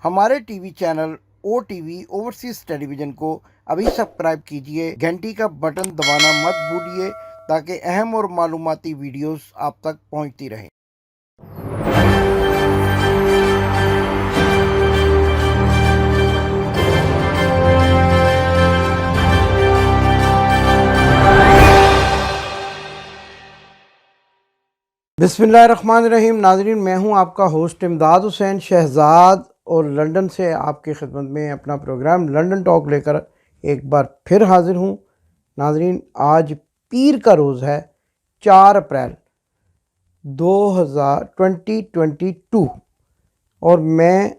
हमारे TV channel OTV overseas television को अभी सब्सक्राइब कीजिए, घंटी का बटन दबाना मत भूलिए ताकि अहम और मालूमाती वीडियोस आप तक पहुंचती रहें। बिस्मिल्लाहिर्रहमानिर्रहीम। नाज़रीन, मैं हूं आपका होस्ट इमदाद हुसैन शहजाद और लंदन से आपकी खिदमत में अपना प्रोग्राम लंदन टॉक लेकर एक बार फिर हाजिर हूं। नाज़रीन, आज पीर का रोज़ है 4 अप्रैल 2022 और मैं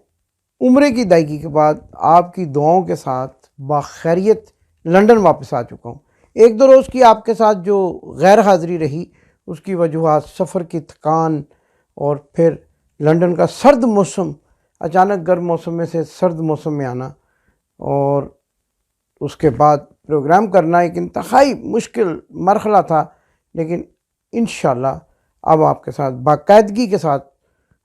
उम्रे की अदायगी के बाद आपकी दुआओं के साथ बाखैरियत लंदन वापस आ चुका हूँ। एक दो रोज़ की आपके साथ जो गैर हाज़िरी रही उसकी वजूहात सफ़र की थकान और फिर लंदन का सर्द मौसम, अचानक गर्म मौसम में से सर्द मौसम में आना और उसके बाद प्रोग्राम करना एक इंतहाई मुश्किल मरहला था। लेकिन इंशाल्लाह अब आपके साथ बाकायदगी के साथ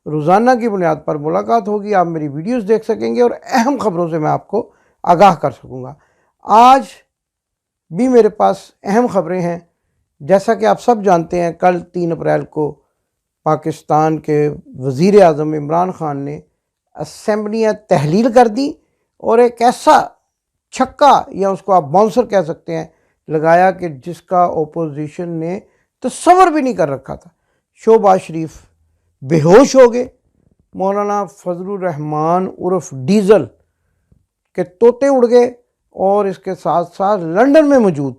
रोज़ाना की बुनियाद पर मुलाकात होगी। आप मेरी वीडियोस देख सकेंगे और अहम ख़बरों से मैं आपको आगाह कर सकूँगा। आज भी मेरे पास अहम ख़बरें हैं। जैसा कि आप सब जानते हैं, कल 3 अप्रैल को पाकिस्तान के वज़ीर आज़म इमरान ख़ान ने असेंबलियाँ तहलील कर दी और एक ऐसा छक्का, या उसको आप बाउंसर कह सकते हैं, लगाया कि जिसका ओपोजिशन ने तस्वर भी नहीं कर रखा था। शहबाज शरीफ बेहोश हो गए। मौलाना फजलुर रहमान उर्फ डीज़ल के तोते उड़ गए और इसके साथ साथ लंदन में मौजूद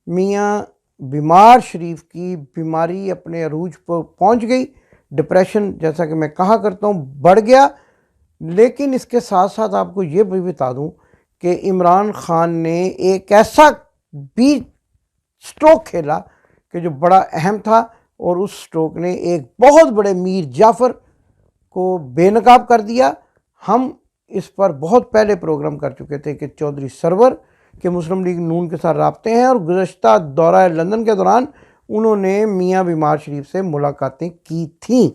मियाँ बीमार शरीफ की बीमारी अपने अरूज पर पहुंच गई। डिप्रेशन, जैसा कि मैं कहा करता हूं, बढ़ गया। लेकिन इसके साथ साथ आपको ये भी बता दूं कि इमरान खान ने एक ऐसा भी स्ट्रोक खेला कि जो बड़ा अहम था और उस स्ट्रोक ने एक बहुत बड़े मीर जाफ़र को बेनकाब कर दिया। हम इस पर बहुत पहले प्रोग्राम कर चुके थे कि चौधरी सरवर के मुस्लिम लीग नून के साथ राब्ते हैं और गुज़श्ता दौरा लंदन के दौरान उन्होंने मियाँ बीमार शरीफ से मुलाकातें की थीं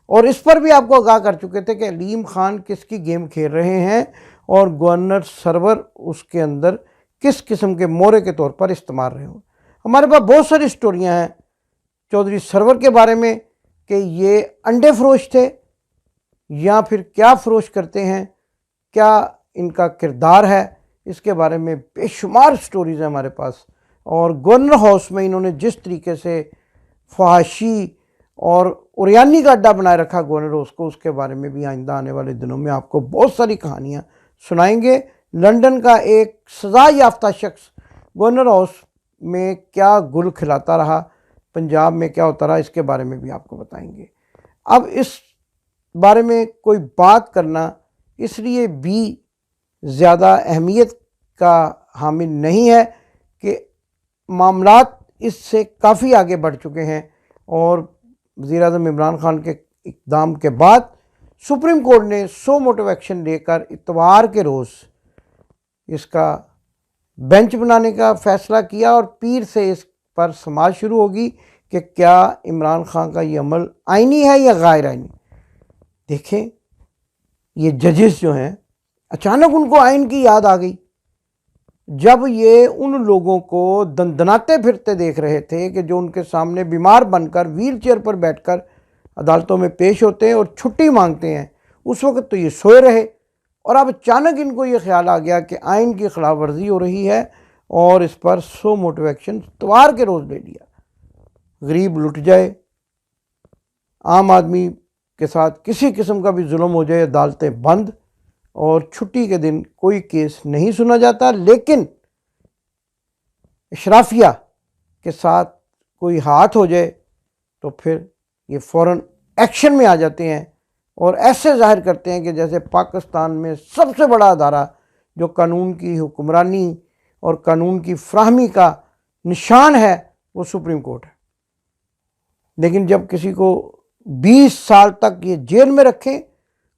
और इस पर भी आपको आगाह कर चुके थे कि अलीम खान किसकी गेम खेल रहे हैं और गवर्नर सरवर उसके अंदर किस किस्म के मोहरे के तौर पर इस्तेमाल रहे हों। हमारे पास बहुत सारी स्टोरियाँ हैं चौधरी सरवर के बारे में कि ये अंडे फरोश थे या फिर क्या फरोश करते हैं, क्या इनका किरदार है, इसके बारे में बेशुमार स्टोरीज़ हैं हमारे पास। और गवर्नर हाउस में इन्होंने जिस तरीके से फहाशी और उरियानी का अड्डा बनाए रखा गवर्नर हाउस को, उसके बारे में भी आइंदा आने वाले दिनों में आपको बहुत सारी कहानियाँ सुनाएंगे। लंदन का एक सज़ा याफ्ता शख्स गवर्नर हाउस में क्या गुल खिलाता रहा, पंजाब में क्या होता रहा, इसके बारे में भी आपको बताएंगे। अब इस बारे में कोई बात करना इसलिए भी ज़्यादा अहमियत का हामिल नहीं है कि मामलात इससे काफ़ी आगे बढ़ चुके हैं और वज़ीर-ए-आज़म इमरान खान के इक़दाम के बाद सुप्रीम कोर्ट ने 100 मोटिव एक्शन लेकर इतवार के रोज़ इसका बेंच बनाने का फ़ैसला किया और पीर से इस पर समाअत शुरू होगी कि क्या इमरान खान का ये अमल आइनी है या गैर आइनी। देखें, ये जजेस जो हैं, अचानक उनको आइन की याद आ गई जब ये उन लोगों को दंदनाते फिरते देख रहे थे कि जो उनके सामने बीमार बनकर व्हील चेयर पर बैठकर अदालतों में पेश होते हैं और छुट्टी मांगते हैं। उस वक्त तो ये सोए रहे और अब अचानक इनको ये ख्याल आ गया कि आइन की खिलाफ वर्जी हो रही है और इस पर 100 मोटिव एक्शन इतवार के रोज़ ले लिया। गरीब लुट जाए, आम आदमी के साथ किसी किस्म का भी जुल्म हो जाए, अदालतें बंद और छुट्टी के दिन कोई केस नहीं सुना जाता। लेकिन अशराफिया के साथ कोई हाथ हो जाए तो फिर ये फ़ौरन एक्शन में आ जाते हैं और ऐसे जाहिर करते हैं कि जैसे पाकिस्तान में सबसे बड़ा अदारा जो कानून की हुक्मरानी और कानून की फ्राहमी का निशान है वो सुप्रीम कोर्ट है। लेकिन जब किसी को 20 साल तक ये जेल में रखें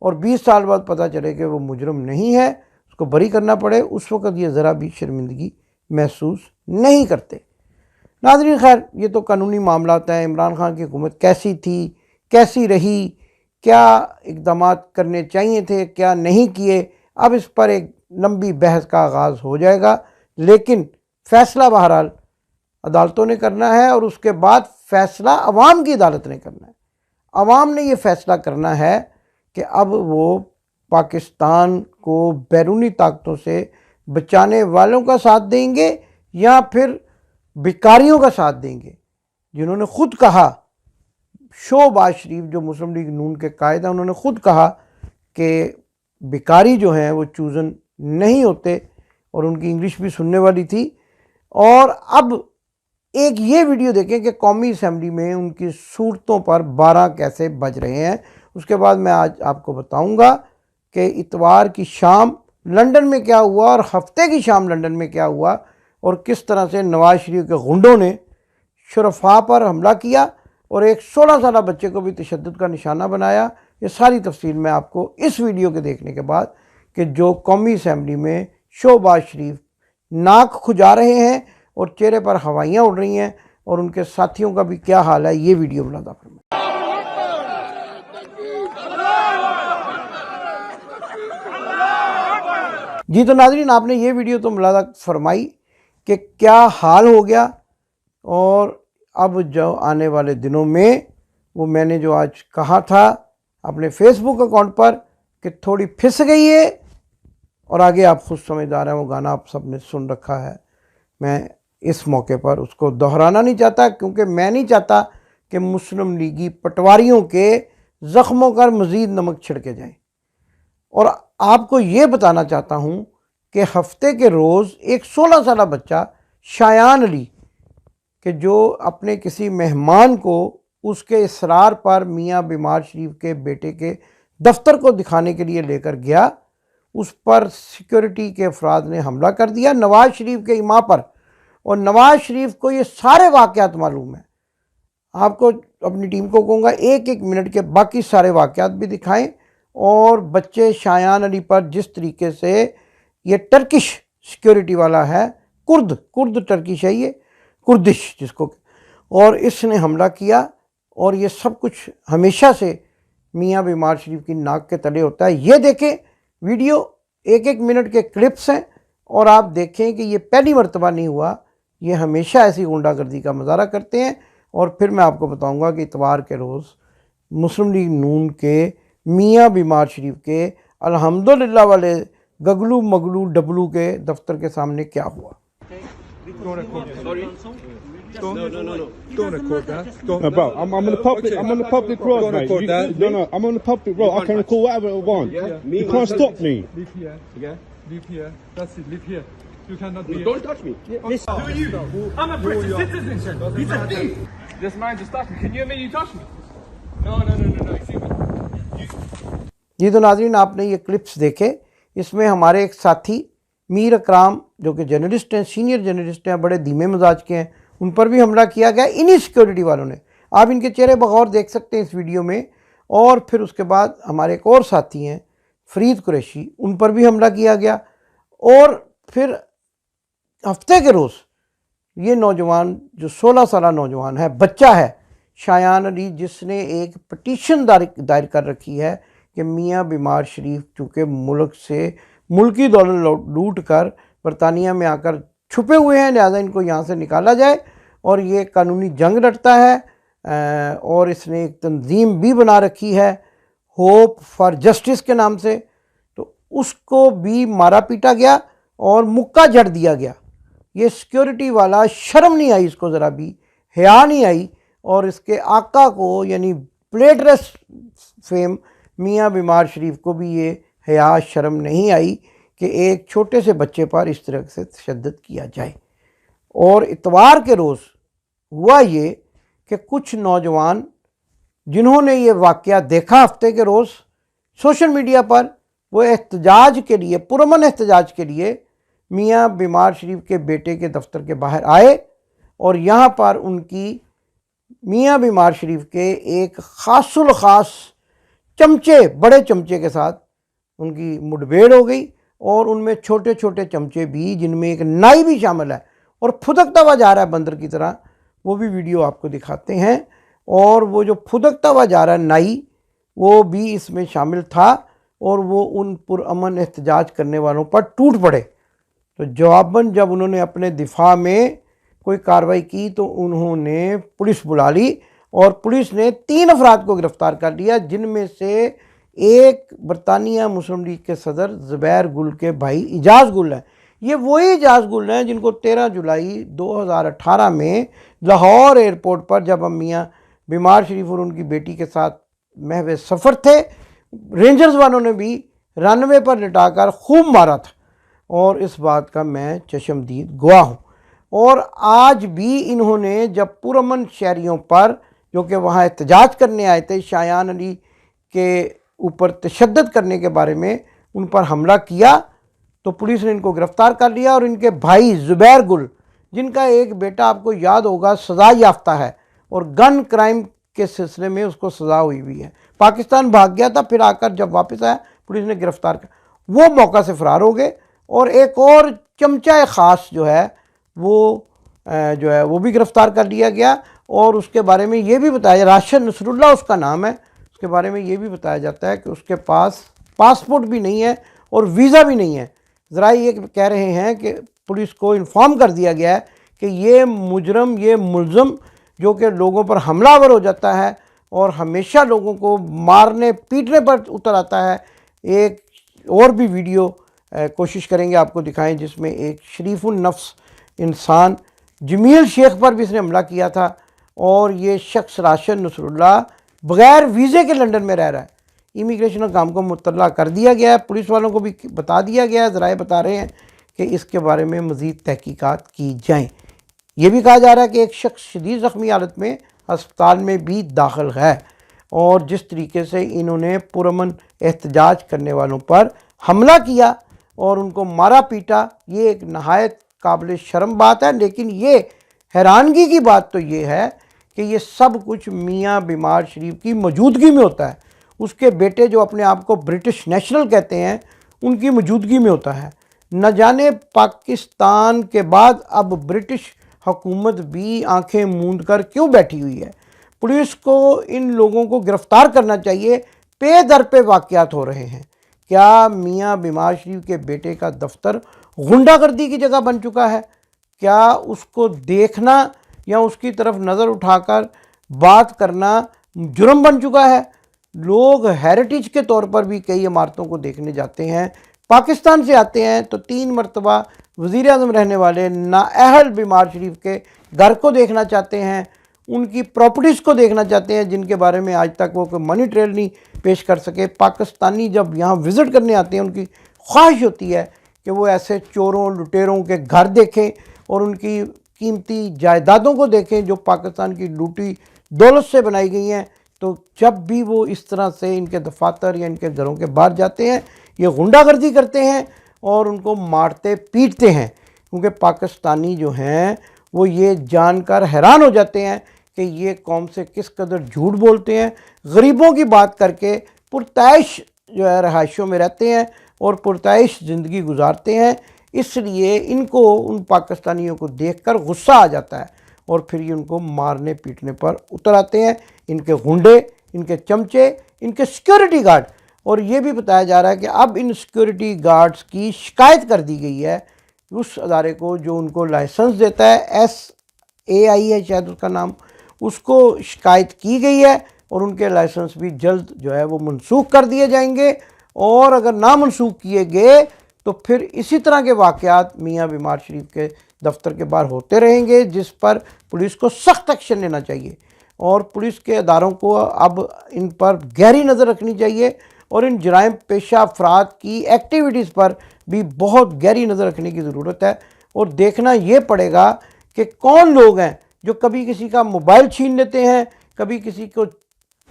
और 20 साल बाद पता चले कि वो मुजरम नहीं है, उसको बरी करना पड़े, उस वक़्त ये ज़रा भी शर्मिंदगी महसूस नहीं करते। नाज़रीन, खैर ये तो कानूनी मामलात हैं। इमरान खान की हुकूमत कैसी थी, कैसी रही, क्या इक़दाम करने चाहिए थे, क्या नहीं किए। अब इस पर एक लंबी बहस का आगाज़ हो जाएगा, लेकिन फ़ैसला बहरहाल अदालतों ने करना है और उसके बाद फ़ैसला अवाम की अदालत ने करना है। अवाम ने ये फ़ैसला करना है कि अब वो पाकिस्तान को बैरूनी ताकतों से बचाने वालों का साथ देंगे या फिर भिखारियों का साथ देंगे, जिन्होंने ख़ुद कहा, शहबाज शरीफ जो मुस्लिम लीग नून के कायद हैं, उन्होंने ख़ुद कहा कि भिखारी जो हैं वो चूज़न नहीं होते, और उनकी इंग्लिश भी सुनने वाली थी। और अब एक ये वीडियो देखें कि कौमी असम्बली में उनकी सूरतों पर 12 कैसे बज रहे हैं। उसके बाद मैं आज आपको बताऊंगा कि इतवार की शाम लंदन में क्या हुआ और हफ्ते की शाम लंदन में क्या हुआ, और किस तरह से नवाज शरीफ के गुंडों ने शुरफा पर हमला किया और एक 16 साल बच्चे को भी तशद्दुद का निशाना बनाया। ये सारी तफसील मैं आपको इस वीडियो के देखने के बाद, कि जो कौमी असम्बली में शहबाज शरीफ नाक खुजा रहे हैं और चेहरे पर हवाइयाँ उड़ रही हैं, और उनके साथियों का भी क्या हाल है, ये वीडियो मुलादा फरमाएं। जी तो नाज़रीन, आपने ये वीडियो तो मुलादा फरमाई कि क्या हाल हो गया, और अब जो आने वाले दिनों में वो मैंने जो आज कहा था अपने फेसबुक अकाउंट पर कि थोड़ी फिस गई है, और आगे आप खुद समझदार हैं, वो गाना आप सब ने सुन रखा है। मैं इस मौके पर उसको दोहराना नहीं चाहता, क्योंकि मैं नहीं चाहता कि मुस्लिम लीगी पटवारियों के ज़ख्मों पर मज़ीद नमक छिड़के जाए। और आपको ये बताना चाहता हूँ कि हफ्ते के रोज़ एक 16 साल बच्चा शायान अली, कि जो अपने किसी मेहमान को उसके इसरार पर मियाँ बीमार शरीफ के बेटे के दफ्तर को दिखाने के लिए लेकर गया, उस पर सिक्योरिटी के अफराद ने हमला कर दिया नवाज शरीफ के इमाम पर। और नवाज शरीफ को ये सारे वाक़यात मालूम है। आपको अपनी टीम को कहूँगा एक एक मिनट के बाकी सारे वाक़यात भी दिखाएं, और बच्चे शायान अली पर जिस तरीके से ये टर्किश सिक्योरिटी वाला है, कुर्द टर्किश है, ये कुर्दिश जिसको, और इसने हमला किया। और ये सब कुछ हमेशा से मियाँ बीमार शरीफ की नाक के तले होता है। ये देखें वीडियो, एक एक मिनट के क्लिप्स हैं, और आप देखें कि ये पहली मर्तबा नहीं हुआ, ये हमेशा ऐसी गुंडागर्दी का मुजाहरा करते हैं। और फिर मैं आपको बताऊंगा कि इतवार के रोज़ मुस्लिम लीग नून के मियाँ बीमार शरीफ के अल्हम्दुलिल्लाह वाले गगलू मगलू डबलू के दफ्तर के सामने क्या हुआ। Don't record. Sorry? No. Don't record that. No, bro, I'm on the public. I'm on the public road, Don't mate. record that. No, I'm on the public road. I can record whatever I want. Yeah? You can't stop me. Live here. Yeah? Live here. That's it. Live here. You cannot be. Don't touch me. Who are you? I'm a British citizen. He's a thief. This man just touched me. Can you admit you touched me? No. Excuse me. जी तो नाज़रीन, आपने ये clips देखे। इसमें हमारे एक साथी मीर अकराम, जो कि जर्नलिस्ट हैं, सीनियर जर्नलिस्ट हैं, बड़े धीमे मिजाज के हैं, उन पर भी हमला किया गया इन्हीं सिक्योरिटी वालों ने। आप इनके चेहरे बगौर देख सकते हैं इस वीडियो में। और फिर उसके बाद हमारे एक और साथी हैं फरीद कुरैशी, उन पर भी हमला किया गया। और फिर हफ्ते के रोज़ ये नौजवान जो 16 साल नौजवान है, बच्चा है शायान अली, जिसने एक पटिशन दायर कर रखी है कि मियाँ बीमार शरीफ चूँकि मुल्क से मुल्की दौलत लूट कर बरतानिया में आकर छुपे हुए हैं, लिहाजा इनको यहाँ से निकाला जाए। और ये कानूनी जंग लड़ता है, और इसने एक तंजीम भी बना रखी है होप फॉर जस्टिस के नाम से, तो उसको भी मारा पीटा गया और मुक्का जड़ दिया गया। ये सिक्योरिटी वाला शर्म नहीं आई, इसको ज़रा भी हया नहीं आई। और इसके आका को यानी प्लेटलेस फेम मियाँ बीमार शरीफ को भी ये हया शर्म नहीं आई कि एक छोटे से बच्चे पर इस तरह से तशद्दुद किया जाए। और इतवार के रोज़ हुआ ये कि कुछ नौजवान जिन्होंने ये वाक़या देखा हफ्ते के रोज़ सोशल मीडिया पर, वो एहतजाज के लिए, पुरअमन एहतजाज के लिए मियाँ बीमार शरीफ के बेटे के दफ्तर के बाहर आए। और यहाँ पर उनकी मियाँ बीमार शरीफ के एक ख़ासुल ख़ास चमचे, बड़े चमचे के साथ उनकी मुठभेड़ हो गई। और उनमें छोटे छोटे चमचे भी, जिनमें एक नाई भी शामिल है और फुदकता हुआ जा रहा है बंदर की तरह, वो भी वीडियो आपको दिखाते हैं। और वो जो फुदकता हुआ जा रहा है नाई, वो भी इसमें शामिल था और वो उन पुरअमन एहतजाज करने वालों पर टूट पड़े। तो जवाबन जब उन्होंने अपने दिफा में कोई कार्रवाई की तो उन्होंने पुलिस बुला ली और पुलिस ने 3 अफराद को गिरफ़्तार कर लिया, जिनमें से एक बरतानिया मुस्लिम लीग के सदर ज़ुबैर गुल के भाई इजाज़ गुल हैं। ये वही इजाज़ गुल हैं जिनको 13 जुलाई 2018 में लाहौर एयरपोर्ट पर जब हम मियाँ बीमार शरीफ और उनकी बेटी के साथ महव सफ़र थे, रेंजर्स वालों ने भी रनवे पर लिटाकर खूब मारा था और इस बात का मैं चश्मदीद गवाह हूँ। और आज भी इन्होंने जब पुरअमन शहरियों पर जो कि वहाँ एहतजाज करने आए थे, शायान अली के ऊपर तशद्दुद करने के बारे में उन पर हमला किया, तो पुलिस ने इनको गिरफ़्तार कर लिया और इनके भाई ज़ुबैर गुल, जिनका एक बेटा आपको याद होगा सज़ा याफ्ता है और गन क्राइम के सिलसिले में उसको सज़ा हुई है, पाकिस्तान भाग गया था, फिर आकर जब वापस आया पुलिस ने गिरफ़्तार कर, वो मौका से फ़रार हो गए। और एक और चमचा ख़ास जो है वो भी गिरफ़्तार कर लिया गया और उसके बारे में ये भी बताया, राशिद नसरुल्लाह उसका नाम है, उसके बारे में ये भी बताया जाता है कि उसके पास पासपोर्ट भी नहीं है और वीज़ा भी नहीं है। ज़रा ये कह रहे हैं कि पुलिस को इन्फॉर्म कर दिया गया है कि ये मुजरम, ये मुल्ज़म जो कि लोगों पर हमलावर हो जाता है और हमेशा लोगों को मारने पीटने पर उतर आता है। एक और भी वीडियो कोशिश करेंगे आपको दिखाएं जिसमें एक शरीफुन नफ्स इंसान जमील शेख पर भी इसने हमला किया था और ये शख्स राशिद नसरुल्लाह बग़ैर वीज़े के लंदन में रह रहा है। इमिग्रेशन काम को मुतल्ला कर दिया गया है, पुलिस वालों को भी बता दिया गया है, ज़राए बता रहे हैं कि इसके बारे में मज़ीद तहकीकात की जाएँ। ये भी कहा जा रहा है कि एक शख्स शदीद ज़ख्मी हालत में अस्पताल में भी दाखिल है और जिस तरीके से इन्होंने पुरअमन एहतजाज करने वालों पर हमला किया और उनको मारा पीटा, ये एक नहायत काबिल शर्म बात है। लेकिन ये हैरानगी की बात तो ये है कि ये सब कुछ मियाँ बीमार शरीफ की मौजूदगी में होता है। उसके बेटे जो अपने आप को ब्रिटिश नेशनल कहते हैं, उनकी मौजूदगी में होता है। न जाने पाकिस्तान के बाद अब ब्रिटिश हुकूमत भी आंखें मूंद कर क्यों बैठी हुई है। पुलिस को इन लोगों को गिरफ़्तार करना चाहिए। पे दर पे वाक़यात हो रहे हैं। क्या मियाँ बीमार शरीफ के बेटे का दफ्तर गुंडागर्दी की जगह बन चुका है? क्या उसको देखना या उसकी तरफ नज़र उठाकर बात करना जुर्म बन चुका है? लोग हेरिटेज के तौर पर भी कई इमारतों को देखने जाते हैं। पाकिस्तान से आते हैं तो 3 मरतबा वज़ीर आज़म रहने वाले नाअहल बीमार शरीफ के घर को देखना चाहते हैं, उनकी प्रॉपर्टीज़ को देखना चाहते हैं जिनके बारे में आज तक वो कोई मनी ट्रेल नहीं पेश कर सके। पाकिस्तानी जब यहाँ विज़िट करने आते हैं, उनकी ख्वाहिश होती है कि वो ऐसे चोरों लुटेरों के घर देखें और उनकी कीमती जायदादों को देखें जो पाकिस्तान की लूटी दौलत से बनाई गई हैं। तो जब भी वो इस तरह से इनके दफातर या इनके घरों के बाहर जाते हैं, ये गुंडागर्दी करते हैं और उनको मारते पीटते हैं, क्योंकि पाकिस्तानी जो हैं वो ये जानकर हैरान हो जाते हैं कि ये कौम से किस कदर झूठ बोलते हैं। गरीबों की बात करके पुरतैश जो है रहायशों में रहते हैं और पुरतैश ज़िंदगी गुजारते हैं। इसलिए इनको उन पाकिस्तानियों को देखकर गुस्सा आ जाता है और फिर ये उनको मारने पीटने पर उतर आते हैं। इनके गुंडे, इनके चमचे, इनके सिक्योरिटी गार्ड। और ये भी बताया जा रहा है कि अब इन सिक्योरिटी गार्ड्स की शिकायत कर दी गई है उस अदारे को जो उनको लाइसेंस देता है, SAI है शायद उसका नाम, उसको शिकायत की गई है और उनके लाइसेंस भी जल्द जो है वो मनसूख कर दिए जाएंगे। और अगर ना मनसूख किए गए तो फिर इसी तरह के वाक़यात मियाँ बीमार शरीफ के दफ्तर के बाहर होते रहेंगे, जिस पर पुलिस को सख्त एक्शन लेना चाहिए और पुलिस के अदारों को अब इन पर गहरी नज़र रखनी चाहिए और इन जराइम पेशा अफराद की एक्टिविटीज़ पर भी बहुत गहरी नज़र रखने की ज़रूरत है। और देखना ये पड़ेगा कि कौन लोग हैं जो कभी किसी का मोबाइल छीन लेते हैं, कभी किसी को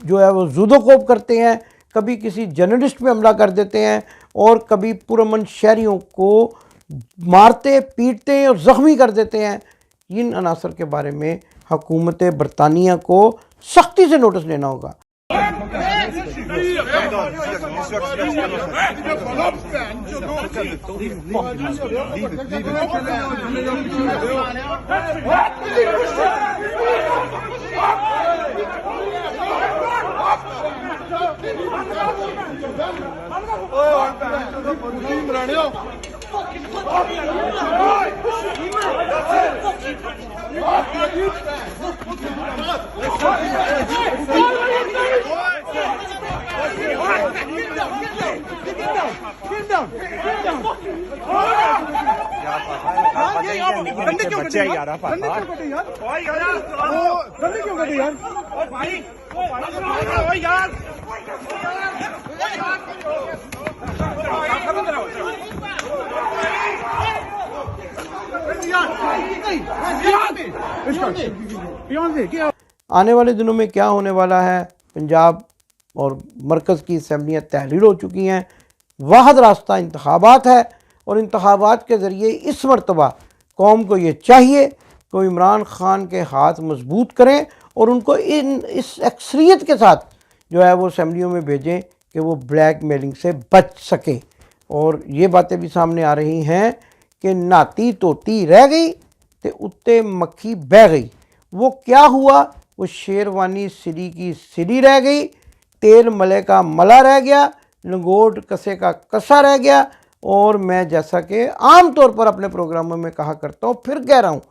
जो है वो जुदोकोब करते हैं, कभी किसी जर्नलिस्ट पे हमला कर देते हैं और कभी पुरअमन शहरियों को मारते पीटते और ज़ख्मी कर देते हैं। इन अनासर के बारे में हुकूमत बरतानिया को सख्ती से नोटिस लेना होगा। बच्चे यार आने वाले दिनों में क्या होने वाला है, पंजाब और मरकज़ की असम्बलियाँ तहरीर हो चुकी हैं, वाहद रास्ता इंतखाबात है और इंतखाबात के ज़रिए इस मरतबा कौम को ये चाहिए कि इमरान ख़ान के हाथ मजबूत करें और उनको इस अक्सरियत के साथ जो है वो असम्बलियों में भेजें कि वो ब्लैक मेलिंग से बच सकें। और ये बातें भी सामने आ रही हैं कि नाती तोती रह गई तो उत्ते मक्खी बह गई। वो क्या हुआ, वो शेरवानी सिरी की सिरी रह गई, तेल मले का मला रह गया, लंगोट कसे का कसा रह गया। और मैं जैसा कि आम तौर पर अपने प्रोग्रामों में कहा करता हूँ, फिर कह रहा हूँ,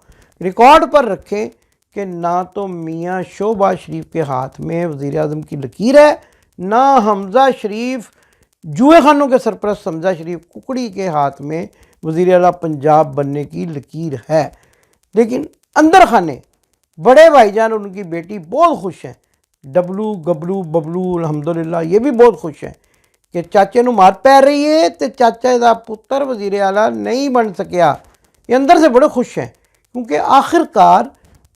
रिकॉर्ड पर रखें कि ना तो मियाँ शहबाज शरीफ के हाथ में वज़ीर आज़म की लकीर है, ना हमज़ा शरीफ जुए खानों के सरपरस्त हमज़ा शरीफ कुकड़ी के हाथ में वज़ीर आला पंजाब बनने की लकीर है। लेकिन अंदर खाने बड़े भाईजान और उनकी बेटी बहुत खुश हैं, डबलू गबलू बबलू अल्हम्दुलिल्लाह ये भी बहुत खुश हैं कि चाचे नूं मार पै रही है तो चाचे दा पुत्र वज़ीर आला नहीं बन सकिया। ये अंदर से बड़े खुश हैं क्योंकि आखिरकार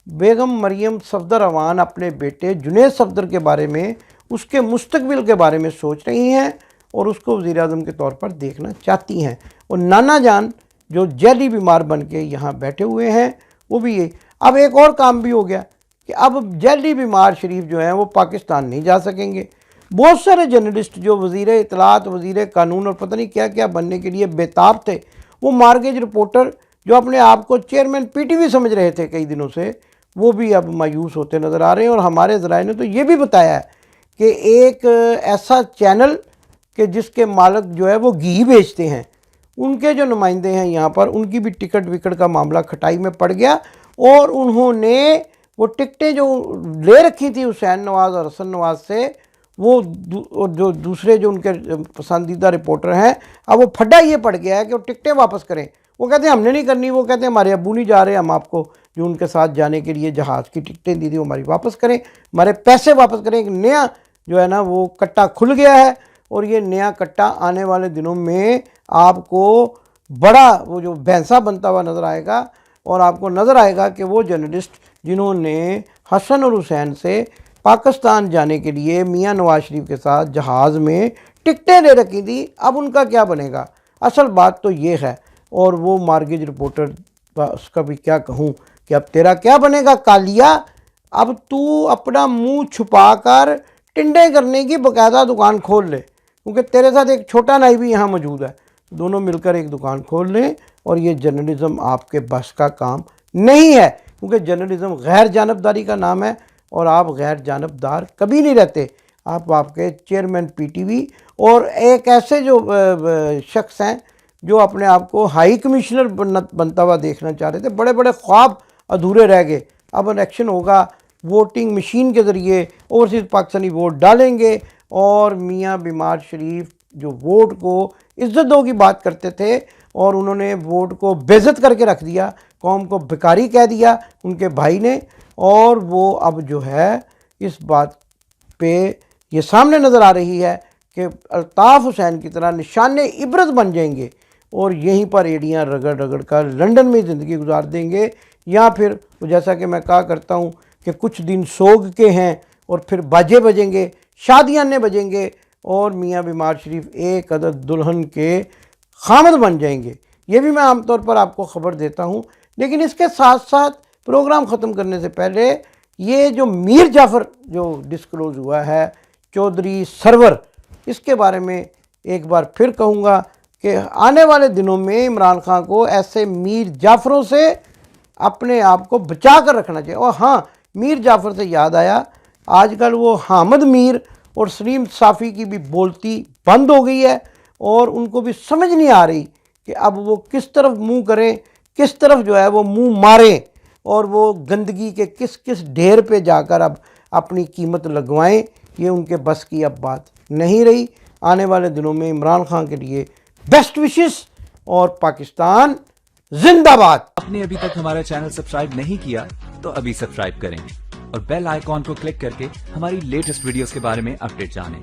बेगम मरियम सफदर अवान अपने बेटे जुनैद सफदर के बारे में, उसके मुस्तकबिल के बारे में सोच रही हैं और उसको वज़ीर आज़म के तौर पर देखना चाहती हैं। और नाना जान जो जैली बीमार बन के यहाँ बैठे हुए हैं वो भी ये। अब एक और काम भी हो गया कि अब जैली बीमार शरीफ जो हैं वो पाकिस्तान नहीं जा सकेंगे। बहुत सारे जर्नलिस्ट जो वज़ीर इत्तलात, वज़ीर कानून और पता नहीं क्या क्या बनने के लिए बेताब थे, वो मार्गेज रिपोर्टर जो अपने आप को चेयरमैन पीटीवी समझ रहे थे कई दिनों से, वो भी अब मायूस होते नज़र आ रहे हैं। और हमारे ज़राए ने तो ये भी बताया है कि एक ऐसा चैनल कि जिसके मालिक जो है वो घी बेचते हैं, उनके जो नुमाइंदे हैं यहाँ पर, उनकी भी टिकट विकट का मामला खटाई में पड़ गया और उन्होंने वो टिकटें जो ले रखी थी हुसैन नवाज़ और हसन नवाज़ से, वो जो दूसरे जो उनके पसंदीदा रिपोर्टर हैं, अब वो फड्डा ये पड़ गया है कि वो टिकटें वापस करें। वो कहते हैं हमने नहीं करनी, वो कहते हैं हमारे अब्बू नहीं जा रहे, हम आपको जो उनके साथ जाने के लिए जहाज़ की टिकटें दी थी वो हमारी वापस करें, हमारे पैसे वापस करें। एक नया जो है ना वो कट्टा खुल गया है और ये नया कट्टा आने वाले दिनों में आपको बड़ा वो जो भैंसा बनता हुआ नज़र आएगा। और आपको नज़र आएगा कि वो जर्नलिस्ट जिन्होंने हसन और हुसैन से पाकिस्तान जाने के लिए मियाँ नवाज शरीफ के साथ जहाज़ में टिकटें ले रखी थी, अब उनका क्या बनेगा। असल बात तो ये है। और वो मार्गेज रिपोर्टर उसका भी क्या कहूँ कि अब तेरा क्या बनेगा कालिया, अब तू अपना मुंह छुपा कर टिंडे करने की बाकायदा दुकान खोल ले, क्योंकि तेरे साथ एक छोटा नाई भी यहाँ मौजूद है, दोनों मिलकर एक दुकान खोल लें। और ये जर्नलिज़म आपके बस का काम नहीं है, क्योंकि जर्नलिज़म गैर जानबदारी का नाम है और आप गैर जानबदार कभी नहीं रहते। आप आपके चेयरमैन पीटीवी और एक ऐसे जो शख्स हैं जो अपने आप को हाई कमिश्नर बनता हुआ देखना चाह रहे थे, बड़े बड़े ख्वाब अधूरे रह गए। अब इलेक्शन होगा, वोटिंग मशीन के ज़रिए ओवरसीज़ पाकिस्तानी वोट डालेंगे और मियाँ बीमार शरीफ जो वोट को इज़्ज़त दो की बात करते थे और उन्होंने वोट को बेइज्जत करके रख दिया, कौम को भिखारी कह दिया उनके भाई ने। और वो अब जो है इस बात पे ये सामने नज़र आ रही है कि अल्ताफ़ हुसैन की तरह निशाने इबरत बन जाएंगे और यहीं पर एड़ियाँ रगड़ रगड़ कर लंदन में ज़िंदगी गुजार देंगे। या फिर जैसा कि मैं कहा करता हूँ कि कुछ दिन सोग के हैं और फिर बाजे बजेंगे, शादियाँ ने बजेंगे और मियाँ बीमार शरीफ एक अदद दुल्हन के खामद बन जाएंगे। ये भी मैं आमतौर पर आपको ख़बर देता हूँ। लेकिन इसके साथ साथ प्रोग्राम ख़त्म करने से पहले ये जो मीर जाफ़र जो डिस्क्लोज़ हुआ है चौधरी सरवर, इसके बारे में एक बार फिर कहूँगा कि आने वाले दिनों में इमरान खान को ऐसे मीर जाफ़रों से अपने आप को बचा कर रखना चाहिए। और हाँ, मीर जाफ़र से याद आया, आजकल वो हामिद मीर और सलीम साफ़ी की भी बोलती बंद हो गई है और उनको भी समझ नहीं आ रही कि अब वो किस तरफ मुंह करें, किस तरफ जो है वो मुंह मारें और वो गंदगी के किस किस ढेर पे जाकर अब अपनी कीमत लगवाएं। ये उनके बस की अब बात नहीं रही। आने वाले दिनों में इमरान खान के लिए बेस्ट विशेस और पाकिस्तान जिंदाबाद। आपने अभी तक हमारा चैनल सब्सक्राइब नहीं किया तो अभी सब्सक्राइब करें और बेल आइकॉन को क्लिक करके हमारी लेटेस्ट वीडियोस के बारे में अपडेट जानें।